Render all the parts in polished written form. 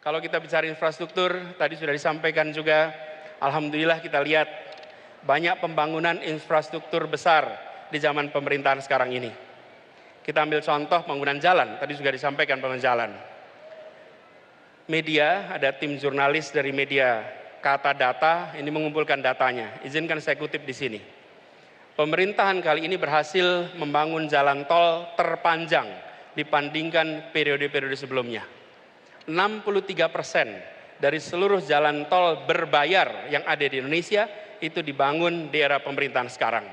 Kalau kita bicara infrastruktur, tadi sudah disampaikan juga, alhamdulillah kita lihat banyak pembangunan infrastruktur besar di zaman pemerintahan sekarang ini. Kita ambil contoh pembangunan jalan, tadi juga disampaikan pembangunan jalan. Media, ada tim jurnalis dari media Kata Data, ini mengumpulkan datanya. Izinkan saya kutip di sini. Pemerintahan kali ini berhasil membangun jalan tol terpanjang dibandingkan periode-periode sebelumnya. 63% dari seluruh jalan tol berbayar yang ada di Indonesia itu dibangun di era pemerintahan sekarang.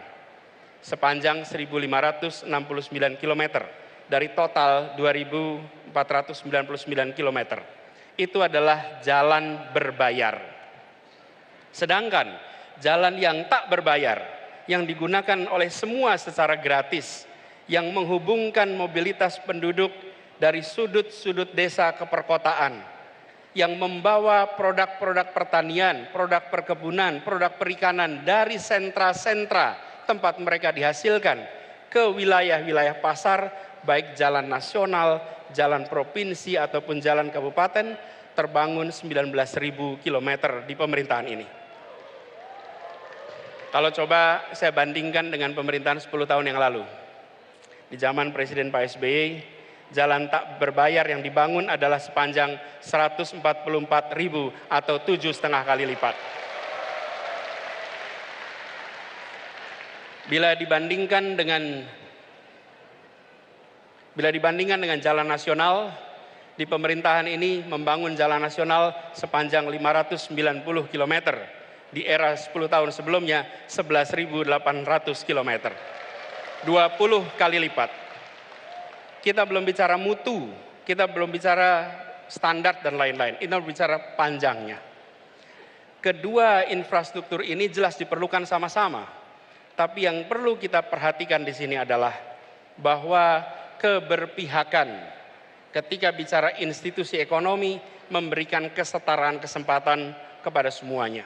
Sepanjang 1.569 km dari total 2.499 km. Itu adalah jalan berbayar. Sedangkan jalan yang tak berbayar, yang digunakan oleh semua secara gratis, yang menghubungkan mobilitas penduduk dari sudut-sudut desa ke perkotaan, yang membawa produk-produk pertanian, produk perkebunan, produk perikanan dari sentra-sentra tempat mereka dihasilkan ke wilayah-wilayah pasar, baik jalan nasional, jalan provinsi ataupun jalan kabupaten, terbangun 19.000 km di pemerintahan ini. Kalau coba saya bandingkan dengan pemerintahan 10 tahun yang lalu, di zaman Presiden Pak SBY, jalan tak berbayar yang dibangun adalah sepanjang 144.000 atau 7,5 kali lipat. Bila dibandingkan dengan jalan nasional, di pemerintahan ini membangun jalan nasional sepanjang 590 km. Di era 10 tahun sebelumnya 11.800 km. 20 kali lipat. Kita belum bicara mutu, kita belum bicara standar dan lain-lain. Ini bicara panjangnya. Kedua infrastruktur ini jelas diperlukan sama-sama. Tapi yang perlu kita perhatikan di sini adalah bahwa keberpihakan ketika bicara institusi ekonomi memberikan kesetaraan kesempatan kepada semuanya.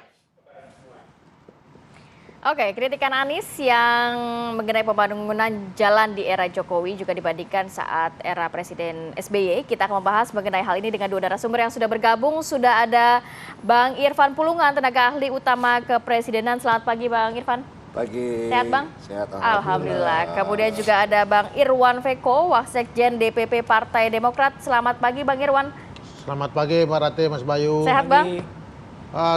Oke, kritikan Anies yang mengenai pembangunan jalan di era Jokowi juga dibandingkan saat era Presiden SBY. Kita akan membahas mengenai hal ini dengan dua narasumber yang sudah bergabung. Sudah ada Bang Irfan Pulungan, tenaga ahli utama kepresidenan. Selamat pagi Bang Irfan. Pagi. Sehat Bang? Sehat, Alhamdulillah. Kemudian juga ada Bang Irwan Veko, Wasekjen DPP Partai Demokrat. Selamat pagi Bang Irwan. Selamat pagi Mbak Rate, Mas Bayu. Sehat Bang?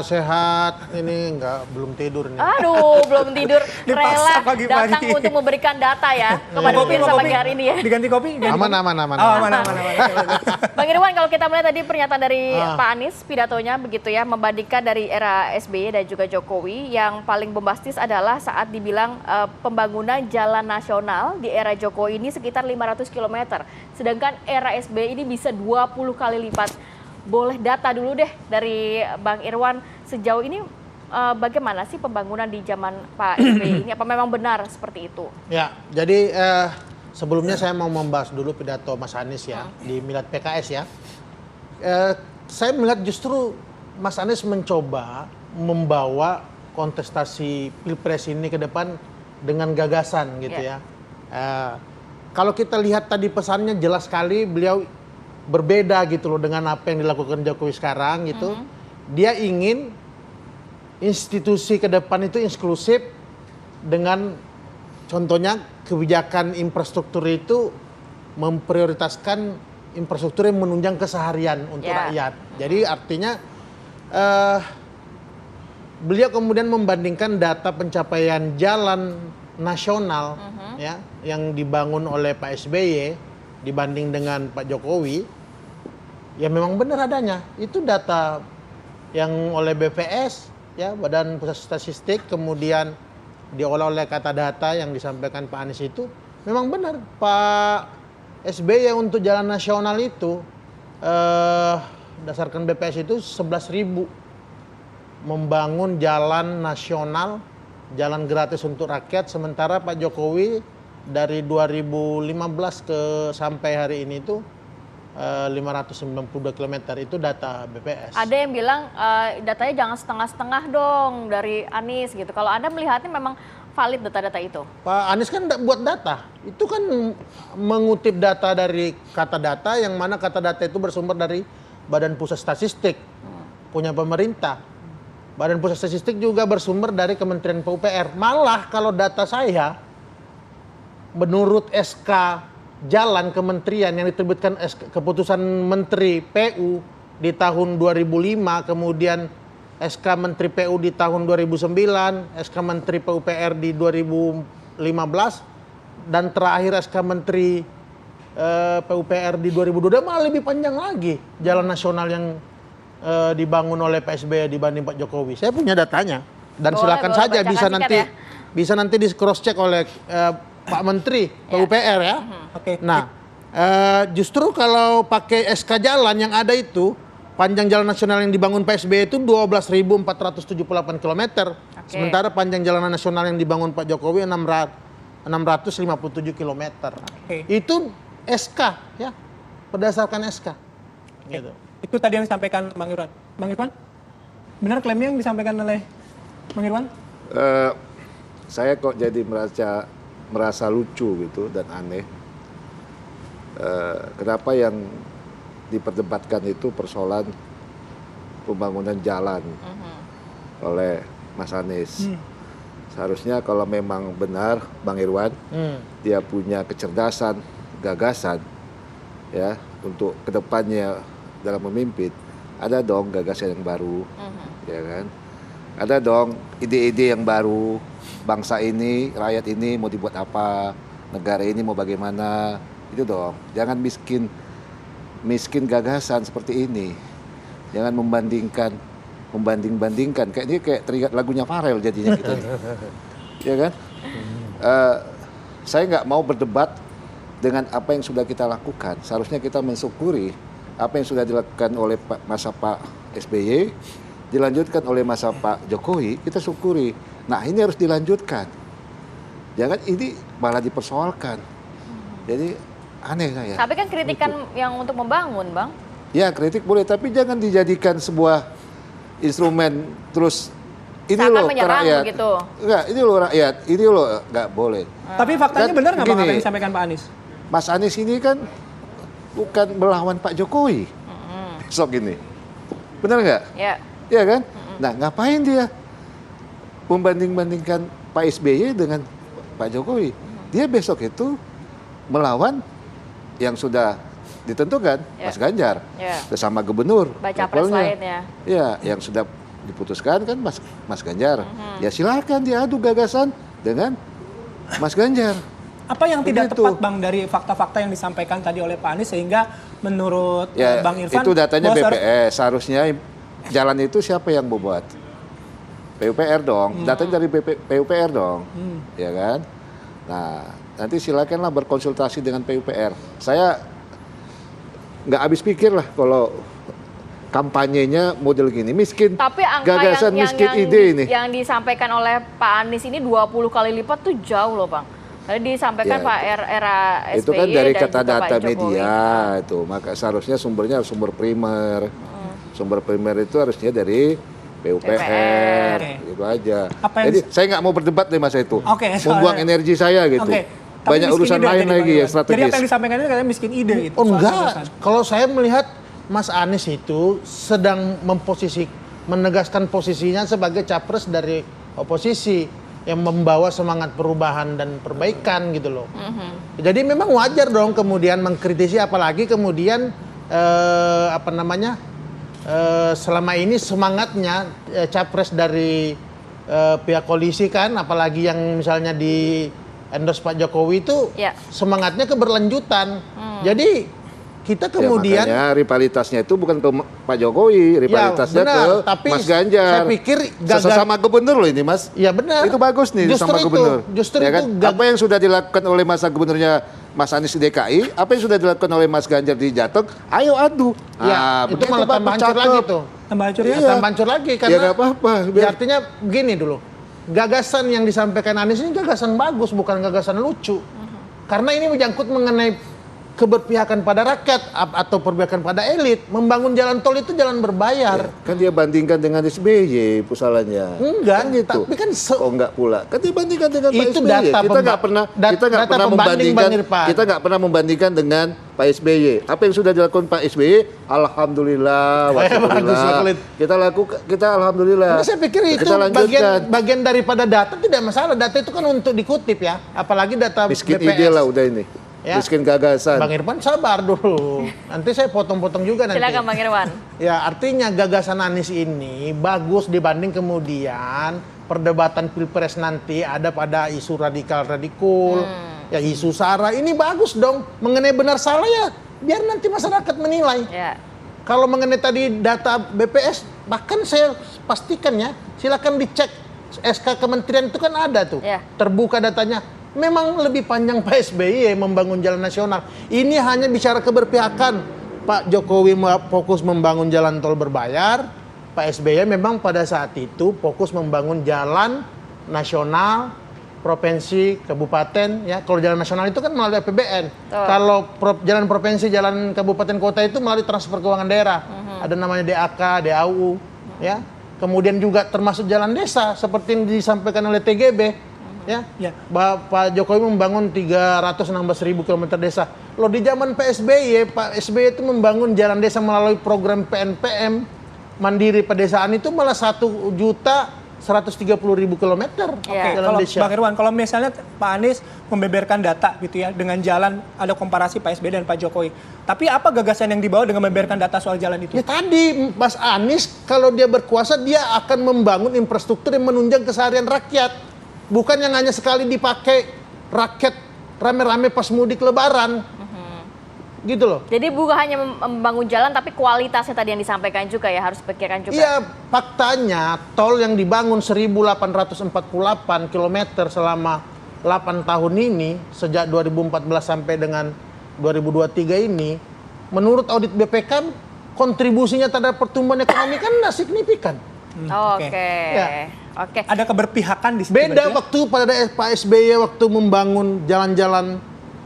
Sehat, ini belum tidur nih. Aduh, belum tidur. Rela pagi-pagi datang untuk memberikan data ya kepada pemirsa pagi hari ini ya. Diganti kopi? Aman. Aman. Bang Irwan, kalau kita melihat tadi pernyataan dari Pak Anies, pidatonya begitu ya, membandingkan dari era SBY dan juga Jokowi, yang paling bombastis adalah saat dibilang pembangunan jalan nasional di era Jokowi ini sekitar 500 km. Sedangkan era SBY ini bisa 20 kali lipat. Boleh data dulu deh dari Bang Irwan, sejauh ini bagaimana sih pembangunan di zaman Pak SBY ini? Apa memang benar seperti itu? Ya, jadi sebelumnya saya mau membahas dulu pidato Mas Anies ya di Milad PKS ya. Saya melihat justru Mas Anies mencoba membawa kontestasi Pilpres ini ke depan dengan gagasan gitu ya. Kalau kita lihat tadi pesannya jelas sekali, beliau berbeda gitu loh dengan apa yang dilakukan Jokowi sekarang gitu. Dia ingin institusi ke depan itu inklusif dengan contohnya kebijakan infrastruktur itu memprioritaskan infrastruktur yang menunjang keseharian untuk rakyat. Jadi artinya beliau kemudian membandingkan data pencapaian jalan nasional ya yang dibangun oleh Pak SBY dibanding dengan Pak Jokowi, ya memang benar adanya. Itu data yang oleh BPS, ya Badan Pusat Statistik, kemudian diolah oleh Kata Data yang disampaikan Pak Anies itu, memang benar. Pak SBY untuk jalan nasional itu, berdasarkan BPS itu 11.000 membangun jalan nasional, jalan gratis untuk rakyat, sementara Pak Jokowi dari 2015 sampai hari ini itu 592 km, itu data BPS. Ada yang bilang datanya jangan setengah-setengah dong dari Anies gitu. Kalau Anda melihatnya memang valid data-data itu? Pak Anies kan buat data, itu kan mengutip data dari Kata Data, yang mana Kata Data itu bersumber dari Badan Pusat Statistik, punya pemerintah. Badan Pusat Statistik juga bersumber dari Kementerian PUPR. Malah kalau data saya, menurut SK Jalan Kementerian yang diterbitkan keputusan Menteri PU di tahun 2005, kemudian SK Menteri PU di tahun 2009, SK Menteri PUPR di 2015, dan terakhir SK Menteri PUPR di 2022 malah lebih panjang lagi jalan nasional yang dibangun oleh Pak SBY dibanding Pak Jokowi. Saya punya datanya dan silakan saja bisa nanti di cross check oleh Pak Menteri PUPR ya. Oke. Nah, justru kalau pakai SK jalan yang ada itu, panjang jalan nasional yang dibangun Pak SBY itu 12.478 km. Sementara panjang jalan nasional yang dibangun Pak Jokowi 657 km. Itu SK ya, berdasarkan SK. Gitu. Itu tadi yang disampaikan Bang Irwan. Bang Irwan, benar klaimnya yang disampaikan oleh Bang Irwan? Saya kok jadi merasa lucu gitu dan aneh. Kenapa yang diperdebatkan itu persoalan pembangunan jalan oleh Mas Anies. Seharusnya kalau memang benar Bang Irwan, dia punya kecerdasan, gagasan, ya untuk kedepannya dalam memimpin, ada dong gagasan yang baru, ya kan? Ada dong ide-ide yang baru. Bangsa ini, rakyat ini mau dibuat apa? Negara ini mau bagaimana? Itu dong. Jangan miskin gagasan seperti ini. Jangan membanding-bandingkan. Kayak ini kayak teringat lagunya Farel jadinya kita. Ya kan? Saya nggak mau berdebat dengan apa yang sudah kita lakukan. Seharusnya kita mensyukuri apa yang sudah dilakukan oleh masa Pak SBY, dilanjutkan oleh masa Pak Jokowi, kita syukuri. Nah ini harus dilanjutkan. Jangan ini malah dipersoalkan. Jadi aneh saya. Tapi kan kritikan yang untuk membangun, Bang. Ya kritik boleh, tapi jangan dijadikan sebuah instrumen terus ini loh rakyat. Begitu. Enggak, ini loh rakyat, ini loh nggak boleh. Tapi faktanya benar nggak Bang apa yang disampaikan Pak Anies? Mas Anies ini kan bukan melawan Pak Jokowi. Besok ini. Benar nggak? Ya. Iya kan? Nah ngapain dia membanding-bandingkan Pak SBY dengan Pak Jokowi? Dia besok itu melawan yang sudah ditentukan, Mas Ganjar, bersama gubernur. Baca pres lainnya. Ya, yang sudah diputuskan kan Mas Ganjar. Ya silakan diadu gagasan dengan Mas Ganjar. Apa yang tidak tepat Bang dari fakta-fakta yang disampaikan tadi oleh Pak Anies sehingga menurut Bang Irfan itu datanya BPS, harusnya jalan itu siapa yang membuat? PUPR dong, datanya dari PUPR dong, ya kan? Nah, nanti silakanlah berkonsultasi dengan PUPR. Saya nggak habis pikir lah kalau kampanyenya model gini, miskin tapi angka gagasan, miskin ide ini. Yang disampaikan oleh Pak Anies ini 20 kali lipat tuh jauh loh Bang. Tadi disampaikan Pak era SBY itu kan dari dan kata juga data Pak media itu, maka seharusnya sumbernya harus sumber primer. Sumber primer itu harusnya dari PUPR, gitu aja. Jadi saya nggak mau berdebat deh masa itu, membuang energi saya gitu. Banyak urusan lain lagi yang strategis. Jadi apa yang disampaikan itu katanya miskin ide gitu. Oh enggak, kalau saya melihat Mas Anies itu sedang menegaskan posisinya sebagai capres dari oposisi yang membawa semangat perubahan dan perbaikan gitu loh. Jadi memang wajar dong kemudian mengkritisi, apalagi kemudian selama ini semangatnya capres dari pihak koalisi kan, apalagi yang misalnya di endorse Pak Jokowi itu semangatnya keberlanjutan. Jadi kita kemudian makanya rivalitasnya itu bukan ke Pak Jokowi, rivalitasnya ke Mas Ganjar. Saya pikir sama gubernur loh ini Mas. Ya benar. Itu bagus nih sama gubernur. Justru ya kan? itu apa yang sudah dilakukan oleh masa gubernurnya Mas Anies di DKI, apa yang sudah dilakukan oleh Mas Ganjar di Jateng, ayo adu. Ya, itu malah tambah hancur lagi tuh. Tambah hancur ya? Tambah hancur lagi karena ya nggak apa-apa. Ya, artinya begini dulu. Gagasan yang disampaikan Anies ini gagasan bagus, bukan gagasan lucu. Karena ini menyangkut mengenai keberpihakan pada rakyat atau perpihakan pada elit. Membangun jalan tol itu jalan berbayar. Kan dia bandingkan dengan SBY persoalannya. Enggak, kan gitu. tapi kan kok enggak pula? Kan dia bandingkan dengan Pak itu SBY. data Kita nggak pernah membandingkan. Kita nggak pernah membandingkan dengan Pak SBY. Apa yang sudah dilakukan Pak SBY? Alhamdulillah, wasyukurillah. Kita alhamdulillah. Nah, saya pikir itu bagian daripada data, tidak masalah. Data itu kan untuk dikutip ya, apalagi data miskin BPS. ide lah udah ini. Ya. Miskin gagasan. Bang Irfan sabar dulu. Nanti saya potong-potong juga nanti. Silakan Bang Irfan. Ya, artinya gagasan Anies ini bagus dibanding kemudian perdebatan Pilpres nanti ada pada isu radikal-radikul, ya isu SARA. Ini bagus dong. Mengenai benar salah ya biar nanti masyarakat menilai. Ya. Kalau mengenai tadi data BPS, bahkan saya pastikan ya, silakan dicek SK Kementerian itu kan ada tuh. Ya. Terbuka datanya. Memang lebih panjang Pak SBY membangun jalan nasional. Ini hanya bicara keberpihakan. Pak Jokowi fokus membangun jalan tol berbayar. Pak SBY memang pada saat itu fokus membangun jalan nasional, provinsi, kabupaten. Ya, kalau jalan nasional itu kan melalui APBN. Kalau jalan provinsi, jalan kabupaten kota itu melalui transfer keuangan daerah. Ada namanya DAK, DAU. Ya. Kemudian juga termasuk jalan desa seperti yang disampaikan oleh TGB. Ya, Pak Jokowi membangun 316.000 km desa. Loh di zaman PSBY, Pak SBY itu membangun jalan desa melalui program PNPM Mandiri Pedesaan itu malah 1.130.000 km. Oke, kalau Bang Irwan, kalau misalnya Pak Anies membeberkan data gitu ya dengan jalan, ada komparasi Pak SBY dan Pak Jokowi. Tapi apa gagasan yang dibawa dengan membeberkan data soal jalan itu? Ya tadi Mas Anies kalau dia berkuasa dia akan membangun infrastruktur yang menunjang keseharian rakyat. Bukan yang hanya sekali dipakai rakyat rame-rame pas mudik lebaran. Gitu loh. Jadi bukan hanya membangun jalan tapi kualitasnya tadi yang disampaikan juga ya harus pikirkan juga. Iya, faktanya tol yang dibangun 1.848 km selama 8 tahun ini sejak 2014 sampai dengan 2023 ini menurut audit BPK kontribusinya terhadap pertumbuhan ekonomi kan tidak signifikan. Oke. Ya. Oke. Ada keberpihakan di situ. Beda waktu pada Pak SBY waktu membangun jalan-jalan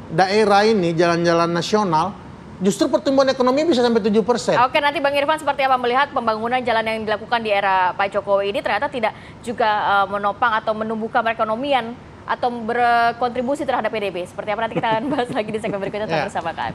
daerah ini, jalan-jalan nasional, justru pertumbuhan ekonomi bisa sampai 7%. Oke, nanti Bang Irfan seperti apa melihat pembangunan jalan yang dilakukan di era Pak Jokowi ini ternyata tidak juga menopang atau menumbuhkan perekonomian atau berkontribusi terhadap PDB. Seperti apa nanti kita akan bahas lagi di segmen berikutnya tetap bersama kami.